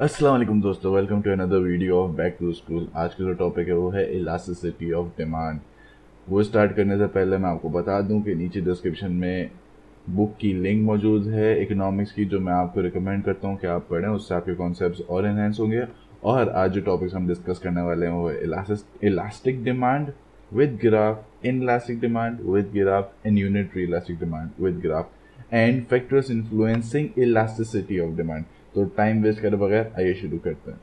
अस्सलाम वालेकुम दोस्तों, welcome to another video of back to school. आज का जो टॉपिक है वो है इलास्टिसिटी ऑफ डिमांड। वो स्टार्ट करने से पहले मैं आपको बता दूं कि नीचे डिस्क्रिप्शन में बुक की लिंक मौजूद है इकोनॉमिक्स की, जो मैं आपको रिकमेंड करता हूं कि आप पढ़ें। उससे आपके कॉन्सेप्ट्स और एनहेंस होंगे। और आज जो टॉपिक्स हम डिस्कस करने वाले हैं वो है elastic demand with graph, in elastic demand with graph, and unitary elastic demand with graph, and factors influencing elasticity of demand. तो टाइम वेस्ट करे बगैर आइए शुरू करते हैं।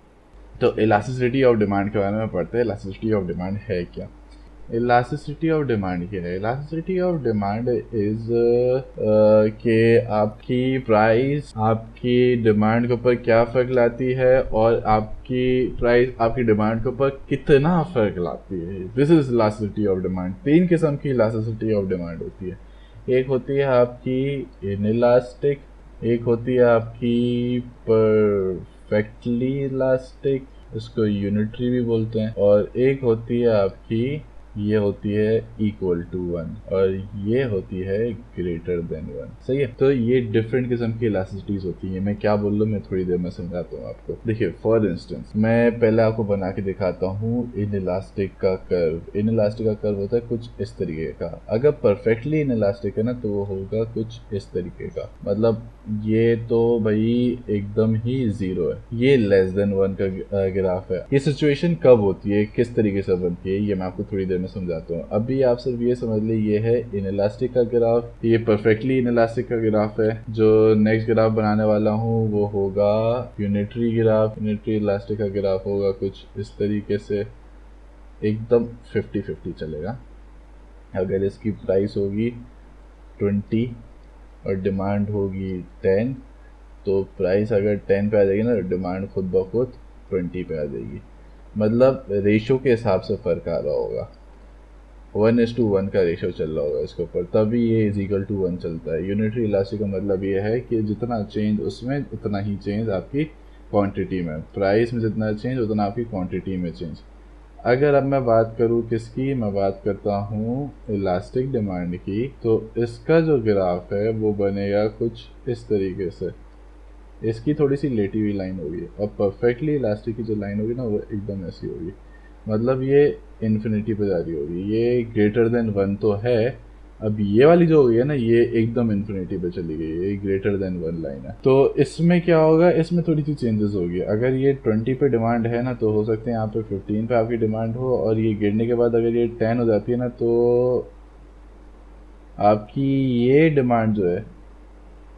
तो इलास्टिसिटी ऑफ डिमांड के बारे में पढ़ते हैं। इलास्टिसिटी ऑफ डिमांड है क्या? इलास्टिसिटी ऑफ डिमांड क्या है? इलास्टिसिटी ऑफ डिमांड इज के आपकी प्राइस आपकी डिमांड के ऊपर क्या फ़र्क लाती है और आपकी प्राइस आपकी डिमांड के ऊपर कितना फ़र्क लाती है। This is elasticity of demand. तीन किस्म की इलास्टिसिटी ऑफ डिमांड होती है। एक होती है आपकी इनइलास्टिक, एक होती है आपकी परफेक्टली इलास्टिक, इसको यूनिटरी भी बोलते हैं, और एक होती है आपकी, ये होती है इक्वल टू 1, और ये होती है ग्रेटर देन 1। सही है। तो ये डिफरेंट किस्म की इलास्टिसिटीज होती है। मैं क्या बोल रहा हूँ मैं थोड़ी देर में समझाता हूँ आपको। देखिए, फॉर इंस्टेंस मैं पहले आपको बना के दिखाता हूँ इन इलास्टिक का कर्व। इन इलास्टिक का कर्व होता है कुछ इस तरीके का। अगर परफेक्टली इन इलास्टिक है ना तो वो होगा कुछ इस तरीके का। मतलब ये तो भाई एकदम ही जीरो है, ये लेस देन 1 का ग्राफ है। ये सिचुएशन कब होती है, किस तरीके से बनती है, ये मैं आपको थोड़ी देर में समझाता हूँ। अभी आप सिर्फ ये समझ ली ये है इनइलास्टिक का ग्राफ, ये परफेक्टली इनइलास्टिक का ग्राफ है। जो नेक्स्ट ग्राफ बनाने वाला हूँ वो होगा यूनिटरी ग्राफ। यूनिटरी इलास्टिक का ग्राफ होगा कुछ इस तरीके से, एकदम 50-50 चलेगा। अगर इसकी प्राइस होगी 20 और डिमांड होगी 10, तो प्राइस अगर 10 पे आ जाएगी ना, डिमांड खुद ब खुद 20 पे आ जाएगी। मतलब रेशो के हिसाब से फ़र्क आ रहा होगा। 1:1 का रेशो चल रहा होगा इसके ऊपर, तभी ये इज इक्वल टू 1 चलता है। यूनिटरी इलास्टिक का मतलब ये है कि जितना चेंज उसमें उतना ही चेंज आपकी क्वांटिटी में, प्राइस में जितना चेंज उतना आपकी क्वांटिटी में चेंज। अगर अब मैं बात करूँ किसकी, मैं बात करता हूँ इलास्टिक डिमांड की, तो इसका जो ग्राफ है वो बनेगा कुछ इस तरीके से। इसकी थोड़ी सी लेटी हुई लाइन होगी, और परफेक्टली इलास्टिक की जो लाइन होगी ना वो एकदम ऐसी होगी। मतलब ये इन्फिनिटी पे जा रही होगी। ये ग्रेटर देन 1 तो है, अब ये वाली जो होगी है ना ये एकदम इन्फिनिटी पे चली गई है, ये ग्रेटर देन 1 लाइन है। तो इसमें क्या होगा, इसमें थोड़ी सी चेंजेस होगी। अगर ये 20 पे डिमांड है ना तो हो सकते हैं यहाँ पे 15 पे आपकी डिमांड हो, और ये गिरने के बाद अगर ये 10 हो जाती है ना तो आपकी ये डिमांड जो है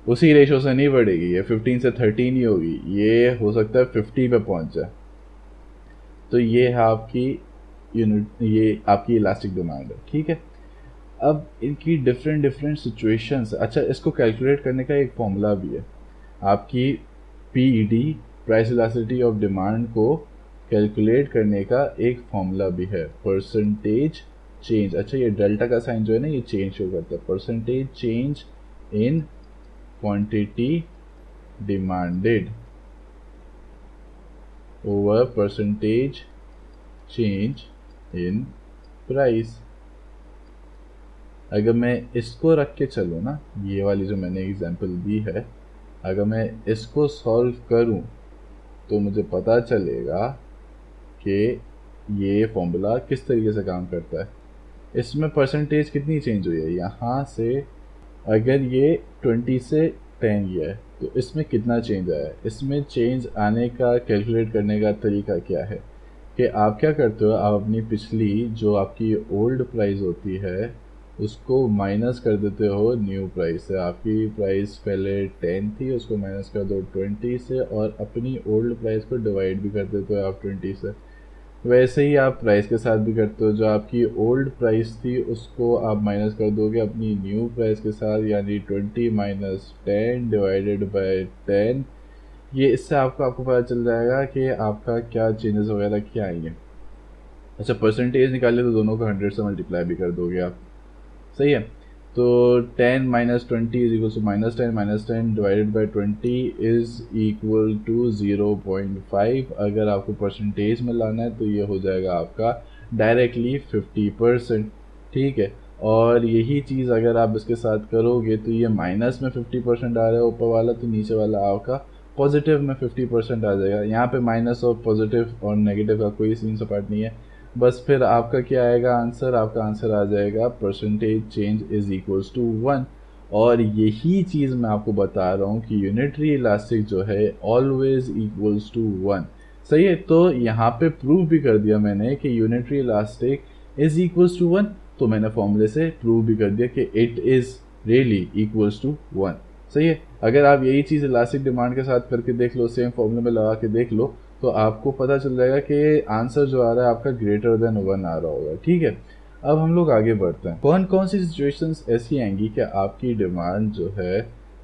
उसी रेशो से नहीं बढ़ेगी, ये 15 से 13 ही होगी, ये हो सकता है 50 पे पहुंच जाए। तो ये है आपकी यूनिट, ये आपकी इलास्टिक डिमांड है। ठीक है। अब इनकी डिफरेंट डिफरेंट सिचुएशंस। अच्छा, इसको कैलकुलेट करने का एक फॉर्मूला भी है। आपकी PED, price elasticity of demand को कैलकुलेट करने का एक फॉर्मूला भी है, परसेंटेज चेंज। अच्छा, ये डेल्टा का साइन जो है ना ये चेंज शो करता है। Percentage change in quantity demanded over percentage change in price. अगर मैं इसको रख के चलूँ ना, ये वाली जो मैंने एग्जांपल दी है, अगर मैं इसको सॉल्व करूँ तो मुझे पता चलेगा कि ये फॉर्मूला किस तरीके से काम करता है। इसमें परसेंटेज कितनी चेंज हुई है, यहाँ से अगर ये 20 से 10 गया है तो इसमें कितना चेंज आया है। इसमें चेंज आने का कैलकुलेट करने का तरीका क्या है कि आप क्या करते हो, आप अपनी पिछली जो आपकी ओल्ड प्राइस होती है उसको माइनस कर देते हो न्यू प्राइस से। आपकी प्राइस पहले 10 थी, उसको माइनस कर दो 20 से, और अपनी ओल्ड प्राइस को डिवाइड भी कर देते हो आप 20 से। वैसे ही आप प्राइस के साथ भी करते हो, जो आपकी ओल्ड प्राइस थी उसको आप माइनस कर दोगे अपनी न्यू प्राइस के साथ, यानी 20 माइनस 10 डिवाइडेड बाय 10। ये इससे आपको पता चल जाएगा कि आपका क्या चेंजेस वगैरह क्या आएंगे। अच्छा, परसेंटेज निकाले तो दोनों को 100 से मल्टीप्लाई भी कर दोगे आप। सही है। तो 10 minus 20 is equal to -10, -10 divided by 20 is equal to 0.5। अगर आपको परसेंटेज में लाना है तो ये हो जाएगा आपका डायरेक्टली 50%। ठीक है। और यही चीज़ अगर आप इसके साथ करोगे तो ये माइनस में 50% आ रहा है ऊपर वाला, तो नीचे वाला आपका पॉजिटिव में 50% आ जाएगा। यहाँ पे माइनस और पॉजिटिव और नेगेटिव का कोई सीन सपाट नहीं है। बस फिर आपका क्या आएगा आंसर, आपका आंसर आ जाएगा percentage change is equals to 1। और यही चीज़ मैं आपको बता रहा हूँ कि यूनिटरी इलास्टिक जो है ऑलवेज इक्वल्स टू 1। सही है, तो यहाँ पे प्रूव भी कर दिया मैंने कि unitary elastic is equals to 1। तो मैंने फॉर्मूले से प्रूव भी कर दिया कि it is really equals to 1। सही है, अगर आप यही चीज़ इलास्टिक डिमांड के साथ करके देख लो, सेम फॉर्मूले में लगा के देख लो, तो आपको पता चल जाएगा कि आंसर जो आ रहा है आपका ग्रेटर देन 1 आ रहा होगा। ठीक है, अब हम लोग आगे बढ़ते हैं। कौन कौन सी सिचुएशंस ऐसी आएंगी कि आपकी डिमांड जो है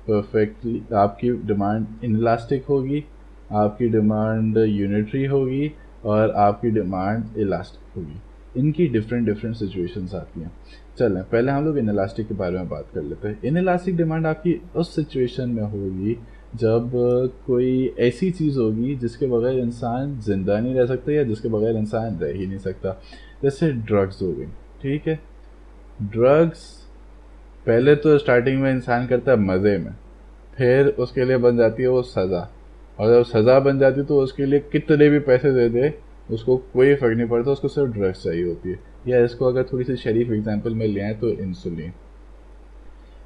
परफेक्टली, आपकी डिमांड इनलास्टिक होगी, आपकी डिमांड यूनिटरी होगी और आपकी डिमांड इलास्टिक होगी। इनकी डिफरेंट सिचुएशंस आती हैं। चलें पहले हम लोग इनलास्टिक के बारे में बात कर लेते हैं। इनलास्टिक डिमांड आपकी उस सिचुएशन में होगी जब कोई ऐसी चीज़ होगी जिसके बगैर इंसान ज़िंदा नहीं रह सकता या जिसके बगैर इंसान रह ही नहीं सकता। जैसे ड्रग्स हो गई। ठीक है, ड्रग्स पहले तो स्टार्टिंग में इंसान करता है मज़े में, फिर उसके लिए बन जाती है वो सज़ा, और जब सज़ा बन जाती है तो उसके लिए कितने भी पैसे दे दे उसको कोई फ़र्क नहीं पड़ता, उसको सिर्फ ड्रग्स चाहिए होती है। या इसको अगर थोड़ी सी शरीफ एग्जांपल में ले आए तो इंसुलिन।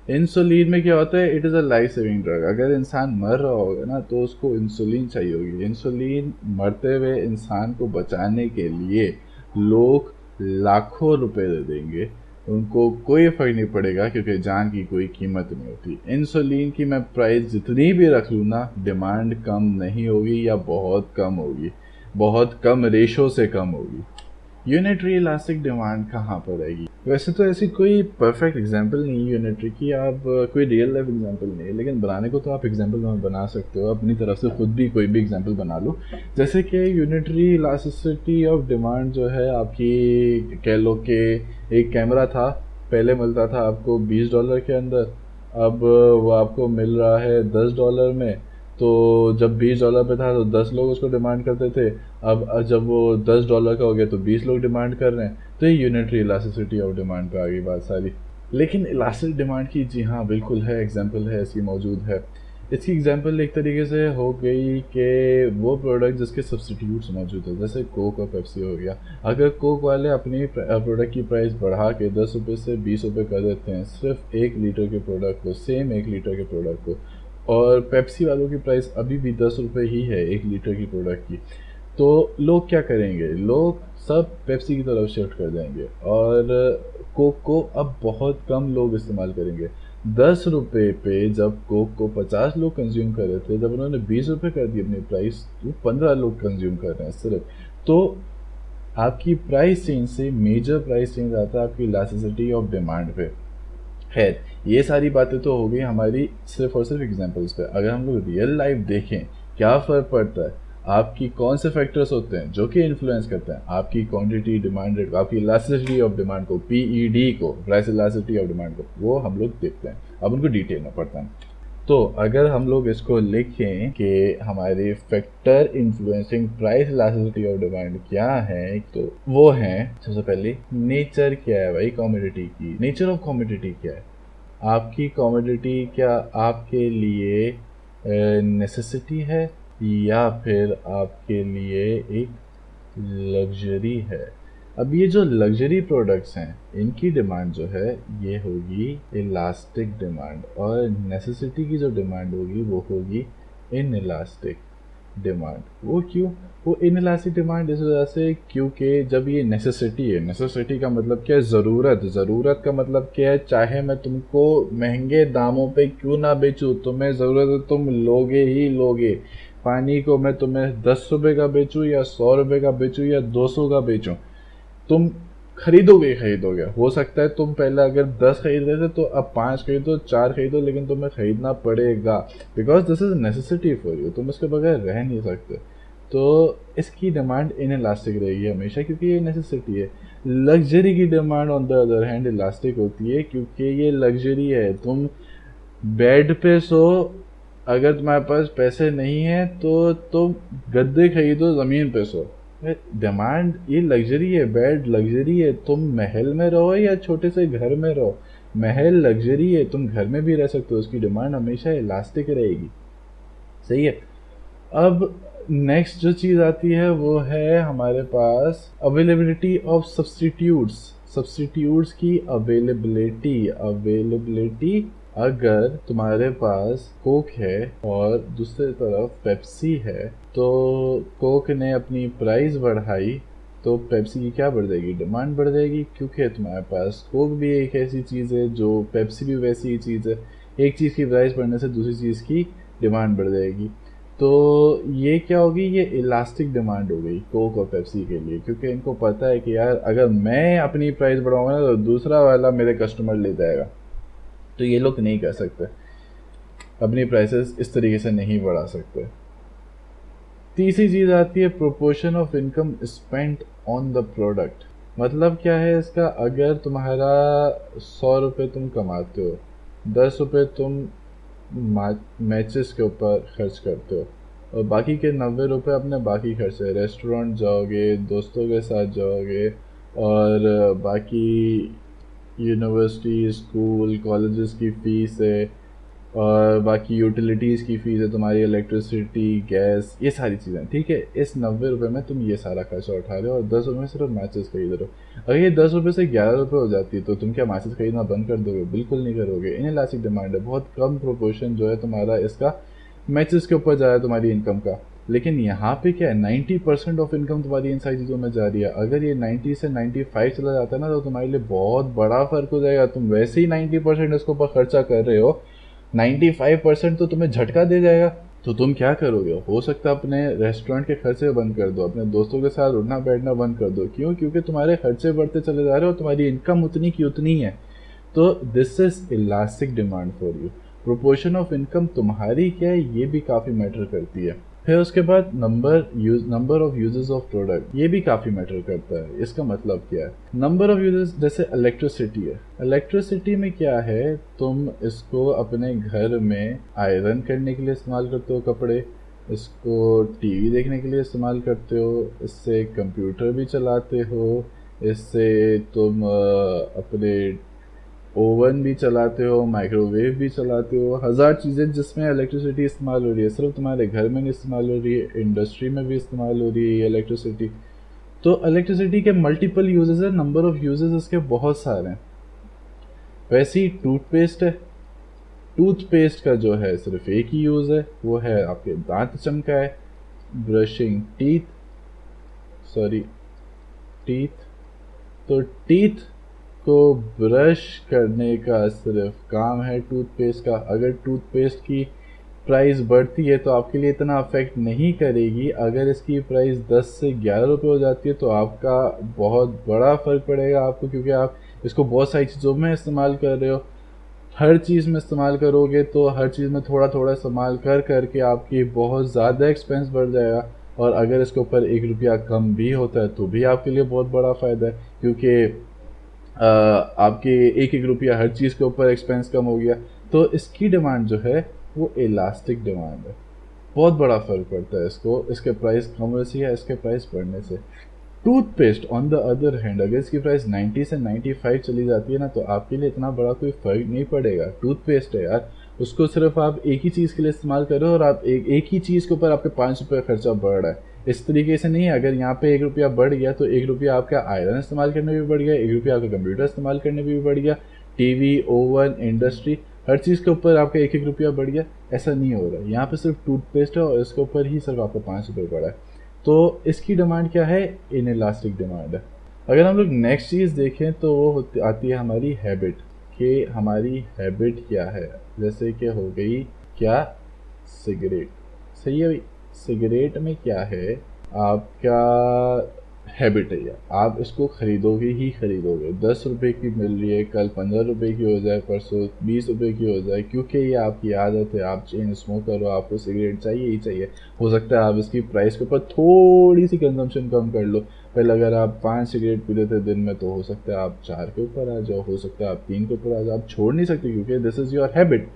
इंसुलिन में क्या होता है, it is a life saving drug. अगर इंसान मर रहा होगा ना तो उसको इंसुलिन चाहिए होगी। इंसुलिन मरते हुए इंसान को बचाने के लिए लोग लाखों रुपए दे देंगे, उनको कोई फ़र्क नहीं पड़ेगा क्योंकि जान की कोई कीमत नहीं होती। इंसुलिन की मैं प्राइस जितनी भी रख लूँ ना, डिमांड कम नहीं होगी या बहुत कम होगी, बहुत कम रेशो से कम होगी। यूनिटरी इलास्टिक डिमांड कहाँ पर आएगी? वैसे तो ऐसी कोई परफेक्ट एग्जांपल नहीं है यूनिटरी की, आप कोई रियल लाइफ एग्जांपल नहीं है, लेकिन बनाने को तो आप एग्जांपल बना सकते हो, अपनी तरफ से खुद भी कोई भी एग्जांपल बना लो। जैसे कि यूनिटरी इलास्टिसिटी ऑफ डिमांड जो है आपकी, कह लो कि एक कैमरा था, पहले मिलता था आपको $20 के अंदर, अब वो आपको मिल रहा है $10 में। तो जब $20 पे था तो 10 लोग उसको डिमांड करते थे, अब जब वो $10 का हो गया तो 20 लोग डिमांड कर रहे हैं। तो ये यूनिटरी इलास्टिसिटी ऑफ डिमांड पे आ गई बात सारी। लेकिन इलास्टिक डिमांड की जी हाँ बिल्कुल है, एग्जांपल है, ऐसी मौजूद है। इसकी एग्जांपल एक तरीके से हो गई कि वो प्रोडक्ट जिसके सब्सटीट्यूट्स मौजूद है, जैसे कोक और पेप्सी हो गया। अगर कोक वाले अपनी प्रोडक्ट की प्राइस बढ़ा के 10 रुपये से 20 रुपये कर देते हैं सिर्फ 1 लीटर के प्रोडक्ट को, सेम 1 लीटर के प्रोडक्ट को, और पेप्सी वालों की प्राइस अभी भी 10 रुपये ही है 1 लीटर की प्रोडक्ट की, तो लोग क्या करेंगे, लोग सब पेप्सी की तरफ शिफ्ट कर जाएंगे और कोक को अब बहुत कम लोग इस्तेमाल करेंगे। 10 रुपये पे जब कोक को 50 लोग कंज्यूम कर रहे थे, जब उन्होंने 20 रुपये कर दी अपनी प्राइस, तो 15 लोग कंज्यूम कर रहे हैं सिर्फ। तो आपकी प्राइस चेंज से मेजर प्राइस चेंज आता है आपकी इलास्टिसिटी ऑफ डिमांड पे। खैर, ये सारी बातें तो हो गई हमारी सिर्फ और सिर्फ एग्जांपल्स पे। अगर हम लोग रियल लाइफ देखें क्या फ़र्क पड़ता है, आपकी कौन से फैक्टर्स होते हैं जो कि इन्फ्लुएंस करते हैं आपकी क्वांटिटी डिमांड रेट, आपकी इलास्टिसिटी ऑफ डिमांड को, PED को, प्राइस इलास्टिसिटी ऑफ डिमांड को, वो हम लोग देखते हैं। अब उनको डिटेल में पढ़ते हैं। तो अगर हम लोग इसको लिखें कि हमारे factor influencing price elasticity of demand क्या है, तो वो है सबसे पहले नेचर क्या है भाई कमोडिटी की, नेचर ऑफ कमोडिटी क्या है। आपकी कमोडिटी क्या आपके लिए नेसेसिटी है या फिर आपके लिए एक लग्जरी है। अब ये जो लग्जरी प्रोडक्ट्स हैं इनकी डिमांड जो है ये होगी इलास्टिक डिमांड, और नेसेसिटी की जो डिमांड होगी वो होगी इन इलास्टिक डिमांड। वो क्यों, वो इन इलास्टिक डिमांड इस वजह से क्योंकि जब ये नेसेसिटी है, नेसेसिटी का मतलब क्या है, ज़रूरत, ज़रूरत का मतलब क्या है, चाहे मैं तुमको महंगे दामों पे क्यों ना बेचूँ, तुम्हें ज़रूरत है तुम लोगे ही लोगे। पानी को मैं तुम्हें 10 रुपये का बेचूँ या 100 रुपये का बेचूँ या 200 का बेचूँ, तुम खरीदोगे ही खरीदोगे। हो सकता है तुम पहले अगर 10 खरीद रहे थे तो अब 5 खरीदो, 4 खरीदो, लेकिन तुम्हें खरीदना पड़ेगा because this is necessity for you, तुम इसके बगैर रह नहीं सकते। तो इसकी डिमांड इन इलास्टिक रहेगी हमेशा क्योंकि ये नेसेसिटी है। लग्जरी की demand on the other hand elastic होती है क्योंकि ये लग्जरी है। तुम बेड पे सो, अगर तुम्हारे पास पैसे नहीं है तो तुम गद्दे खरीदो, ज़मीन पे सो। डिमांड ये लग्जरी है, बेड लग्जरी है, तुम महल में रहो या छोटे से घर में रहो, महल लग्जरी है, तुम घर में भी रह सकते हो, उसकी डिमांड हमेशा इलास्टिक रहेगी। सही है। अब नेक्स्ट जो चीज़ आती है वो है हमारे पास अवेलेबिलिटी ऑफ सब्स्टिट्यूट्स की अवेलेबिलिटी। अगर तुम्हारे पास कोक है और दूसरी तरफ पेप्सी है, तो कोक ने अपनी प्राइस बढ़ाई तो पेप्सी की क्या बढ़ जाएगी, डिमांड बढ़ जाएगी, क्योंकि तुम्हारे पास कोक भी एक ऐसी चीज़ है जो पेप्सी भी वैसी ही चीज़ है। एक चीज़ की प्राइस बढ़ने से दूसरी चीज़ की डिमांड बढ़ जाएगी। तो ये क्या होगी, ये इलास्टिक डिमांड हो गई कोक और पेप्सी के लिए, क्योंकि इनको पता है कि यार अगर मैं अपनी प्राइस बढ़ाऊंगा ना तो दूसरा वाला मेरे कस्टमर ले जाएगा, तो ये लोग नहीं कर सकते, अपनी प्राइसेस इस तरीके से नहीं बढ़ा सकते। तीसरी चीज़ आती है proportion of income spent on the product. मतलब क्या है इसका, अगर तुम्हारा 100 रुपये तुम कमाते हो, 10 रुपये तुम मैचेस के ऊपर खर्च करते हो और बाकी के 90 रुपये अपने बाकी खर्चे, रेस्टोरेंट जाओगे, दोस्तों के साथ जाओगे और बाकी यूनिवर्सिटी, स्कूल, कॉलेजेस की फ़ीस है और बाकी यूटिलिटीज़ की फ़ीस है, तुम्हारी इलेक्ट्रिसिटी, गैस, ये सारी चीज़ें, ठीक है। इस 90 रुपये में तुम ये सारा खर्चा उठा रहे हो और 10 रुपये में सिर्फ मैचेस खरीद रहे हो। अगर ये 10 रुपये से 11 रुपये हो जाती है तो तुम क्या मैचेस खरीदना बंद कर दोगे? बिल्कुल नहीं करोगे। इनइलास्टिक डिमांड है, बहुत कम प्रोपोर्शन जो है तुम्हारा इसका मैचेस के ऊपर जा रहा है तुम्हारी इनकम का। लेकिन यहाँ पे क्या है, 90% ऑफ इनकम तुम्हारी इन सारी चीज़ों में जा रही है। अगर ये 90 से 95 चला जाता है ना तो तुम्हारे लिए बहुत बड़ा फ़र्क हो जाएगा। तुम वैसे ही 90% इसके ऊपर खर्चा कर रहे हो, 95% तो तुम्हें झटका दे जाएगा। तो तुम क्या करोगे? हो सकता है अपने रेस्टोरेंट के खर्चे बंद कर दो, अपने दोस्तों के साथ उठना बैठना बंद कर दो। क्यों? क्योंकि तुम्हारे खर्चे बढ़ते चले जा रहे हो, तुम्हारी इनकम उतनी की उतनी है। तो this is elastic demand for you. Proportion of income तुम्हारी क्या है, ये भी काफ़ी मैटर करती है। फिर उसके बाद number of uses of product, ये भी काफ़ी मैटर करता है। इसका मतलब क्या है, नंबर ऑफ यूजेस, जैसे इलेक्ट्रिसिटी है। इलेक्ट्रिसिटी में क्या है, तुम इसको अपने घर में आयरन करने के लिए इस्तेमाल करते हो कपड़े, इसको टीवी देखने के लिए इस्तेमाल करते हो, इससे कंप्यूटर भी चलाते हो, इससे तुम अपने ओवन भी चलाते हो, माइक्रोवेव भी चलाते हो। हज़ार चीज़ें जिसमें इलेक्ट्रिसिटी इस्तेमाल हो रही है, सिर्फ तुम्हारे घर में नहीं इस्तेमाल हो रही है, इंडस्ट्री में भी इस्तेमाल हो रही है ये इलेक्ट्रिसिटी। तो इलेक्ट्रिसिटी के मल्टीपल यूजेस है, नंबर ऑफ यूजेस इसके बहुत सारे हैं। वैसे ही टूथपेस्ट है, टूथपेस्ट का जो है सिर्फ एक ही यूज़ है, वो है आपके दांत चमकाए, ब्रशिंग टीथ। तो टीथ को ब्रश करने का सिर्फ काम है टूथपेस्ट का। अगर टूथपेस्ट की प्राइस बढ़ती है तो आपके लिए इतना अफेक्ट नहीं करेगी। अगर इसकी प्राइस 10 से 11 रुपये हो जाती है तो आपका बहुत बड़ा फ़र्क पड़ेगा आपको, क्योंकि आप इसको बहुत सारी चीज़ों में इस्तेमाल कर रहे हो। हर चीज़ में इस्तेमाल करोगे तो हर चीज़ में थोड़ा थोड़ा इस्तेमाल कर करके आपकी बहुत ज़्यादा एक्सपेंस बढ़ जाएगा। और अगर इसके ऊपर 1 रुपया कम भी होता है तो भी आपके लिए बहुत बड़ा फ़ायदा है, क्योंकि आपके 1-1 रुपया हर चीज़ के ऊपर एक्सपेंस कम हो गया। तो इसकी डिमांड जो है वो इलास्टिक डिमांड है। बहुत बड़ा फ़र्क पड़ता है इसको, इसके प्राइस कम होने से या इसके प्राइस बढ़ने से। Toothpaste on the other hand, अगर इसकी प्राइस 90 से 95 चली जाती है ना तो आपके लिए इतना बड़ा कोई फ़र्क नहीं पड़ेगा। टूथपेस्ट है यार, उसको सिर्फ आप एक ही चीज़ के लिए इस्तेमाल कर रहे हो और आप एक ही चीज़ के ऊपर आपके 5 रुपये खर्चा बढ़ रहा है। इस तरीके से नहीं है, अगर यहाँ पे 1 रुपया बढ़ गया तो 1 रुपया आपका आयरन इस्तेमाल करने में भी बढ़ गया, 1 रुपया आपका कंप्यूटर इस्तेमाल करने में भी बढ़ गया, टीवी, ओवन, इंडस्ट्री, हर चीज़ के ऊपर आपका 1-1 रुपया बढ़ गया। ऐसा नहीं हो रहा है, यहाँ पे सिर्फ टूथपेस्ट है और इसके ऊपर ही सिर्फ आपको 5 रुपये बढ़ा है। तो इसकी डिमांड क्या है, इनइलास्टिक डिमांड है। अगर हम लोग नेक्स्ट चीज़ देखें तो वो आती है हमारी हैबिट, कि हमारी हैबिट क्या है। जैसे कि हो गई क्या, सिगरेट। सही है भाई, सिगरेट में क्या है, आपका हैबिट है यार, आप इसको खरीदोगे ही खरीदोगे। 10 रुपये की मिल रही है, कल 15 रुपये की हो जाए, परसों 20 रुपये की हो जाए, क्योंकि ये आपकी आदत है, आप चेन स्मोकर हो, आपको सिगरेट चाहिए ही चाहिए। हो सकता है आप इसकी प्राइस के ऊपर थोड़ी सी कंजम्पशन कम कर लो। पहले अगर आप 5 सिगरेट पीते थे दिन में तो हो सकता है आप 4 के ऊपर आ जाओ, हो सकता है आप 3 के ऊपर आ जाओ। आप छोड़ नहीं सकते क्योंकि दिस इज़ योर हैबिट।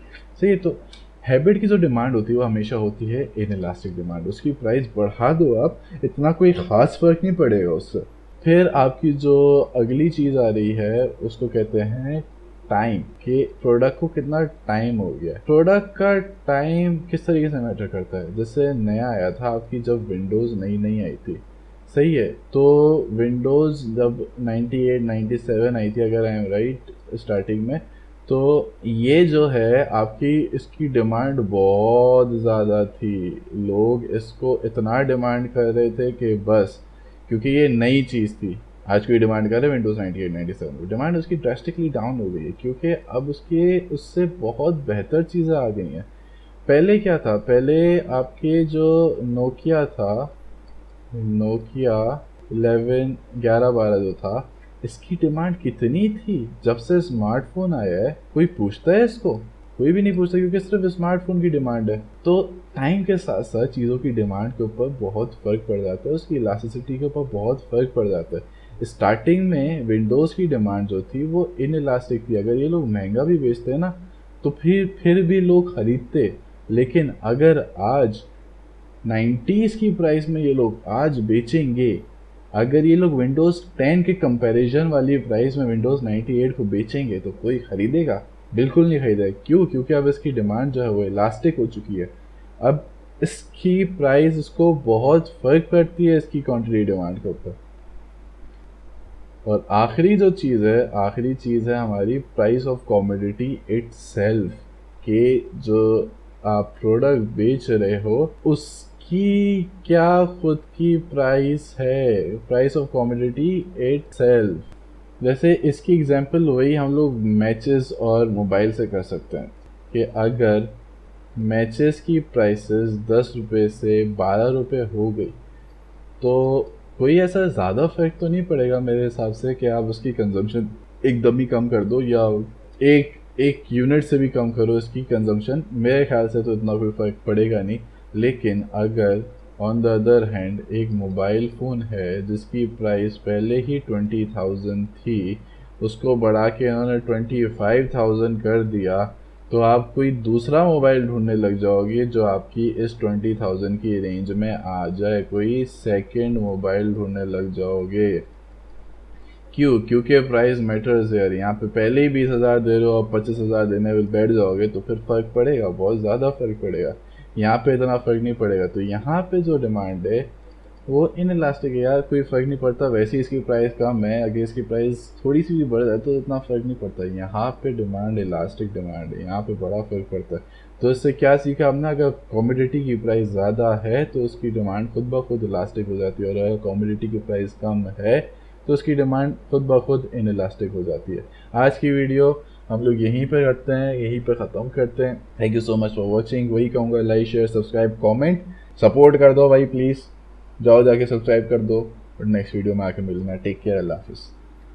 सही है, तो हैबिट की जो डिमांड होती है वो हमेशा होती है इनइलास्टिक डिमांड। उसकी प्राइस बढ़ा दो आप, इतना कोई ख़ास फ़र्क नहीं पड़ेगा उससे। फिर आपकी जो अगली चीज़ आ रही है उसको कहते हैं टाइम कि प्रोडक्ट को कितना टाइम हो गया। प्रोडक्ट का टाइम किस तरीके से मैटर करता है, जैसे नया आया था आपकी जब विंडोज़ नई आई थी, सही है, तो विंडोज़ जब 98 97 आई थी अगर आई एम राइट स्टार्टिंग में, तो ये जो है आपकी इसकी डिमांड बहुत ज़्यादा थी। लोग इसको इतना डिमांड कर रहे थे कि बस, क्योंकि ये नई चीज़ थी। आज कोई डिमांड कर रहे हैं विंडोज़ 98 97 की, डिमांड उसकी ड्रास्टिकली डाउन हो गई है क्योंकि अब उससे बहुत बेहतर चीज़ें आ गई हैं। पहले क्या था, पहले आपके जो नोकिया था, नोकिया 11 जो था, इसकी डिमांड कितनी थी। जब से स्मार्टफोन आया है कोई पूछता है इसको, कोई भी नहीं पूछता क्योंकि सिर्फ स्मार्टफोन की डिमांड है। तो टाइम के साथ साथ चीज़ों की डिमांड के ऊपर बहुत फ़र्क पड़ जाता है, उसकी इलास्टिसिटी के ऊपर बहुत फ़र्क पड़ जाता है। स्टार्टिंग में विंडोज़ की डिमांड जो थी वो इनइलास्टिक थी। अगर ये लोग महंगा भी बेचते हैं ना तो फिर भी लोग ख़रीदते, लेकिन अगर आज 90s की प्राइस में ये लोग आज बेचेंगे, अगर ये लोग विंडोज़ 10 के कंपैरिजन वाली प्राइस में विंडोज़ 98 को बेचेंगे तो कोई ख़रीदेगा? बिल्कुल नहीं खरीदेगा। क्यों? क्योंकि अब इसकी डिमांड जो है वो इलास्टिक हो चुकी है। अब इसकी प्राइस इसको बहुत फ़र्क पड़ती है इसकी क्वांटिटी डिमांड के ऊपर। और आखिरी चीज़ है हमारी प्राइस ऑफ कमोडिटी इटसेल्फ, के जो आप प्रोडक्ट बेच रहे हो उसकी क्या खुद की प्राइस है, प्राइस ऑफ कमोडिटी इटसेल्फ। जैसे इसकी एग्जांपल वही हम लोग मैचेस और मोबाइल से कर सकते हैं कि अगर मैचेस की प्राइसेस 10 रुपये से 12 रुपये हो गई तो कोई ऐसा ज़्यादा फ़र्क तो नहीं पड़ेगा मेरे हिसाब से कि आप उसकी कंजम्पशन एकदम ही कम कर दो या एक यूनिट से भी कम करो इसकी कंजम्पशन, मेरे ख्याल से तो इतना कोई फ़र्क पड़ेगा नहीं। लेकिन अगर ऑन द अदर हैंड एक मोबाइल फ़ोन है जिसकी प्राइस पहले ही 20,000 थी, उसको बढ़ा के उन्होंने 25,000 कर दिया, तो आप कोई दूसरा मोबाइल ढूंढने लग जाओगे जो आपकी इस 20,000 की रेंज में आ जाए, कोई सेकंड मोबाइल ढूंढने लग जाओगे। क्यों? क्योंकि प्राइस मैटर्स यार। यहाँ पे पहले ही 20,000 दे रहे हो और 25,000 देने में बैठ जाओगे तो फिर फ़र्क पड़ेगा, बहुत ज़्यादा फ़र्क पड़ेगा। यहाँ पे इतना फ़र्क नहीं पड़ेगा। तो यहाँ पे जो डिमांड है वो इनइलास्टिक है यार, कोई फ़र्क नहीं पड़ता। वैसे इसकी प्राइस कम है, अगर इसकी प्राइस थोड़ी सी भी बढ़ जाए तो इतना फ़र्क नहीं पड़ता। यहाँ पे डिमांड इलास्टिक डिमांड है, यहाँ पे बड़ा फ़र्क पड़ता है। तो इससे क्या सीखा हमने, अगर कमोडिटी की प्राइस ज़्यादा है तो उसकी डिमांड खुद ब खुद इलास्टिक हो जाती है, और अगर कमोडिटी की प्राइस कम है तो उसकी डिमांड खुद ब खुद इनइलास्टिक हो जाती है। आज की वीडियो हम लोग यहीं पर करते हैं, यहीं पर ख़त्म करते हैं। Thank you so much for watching. वही कहूँगा, like share subscribe comment support कर दो भाई, प्लीज़ जाओ जाके सब्सक्राइब कर दो। और नेक्स्ट वीडियो में आके मिलना। टेक केयर, अल्लाह हाफिज़।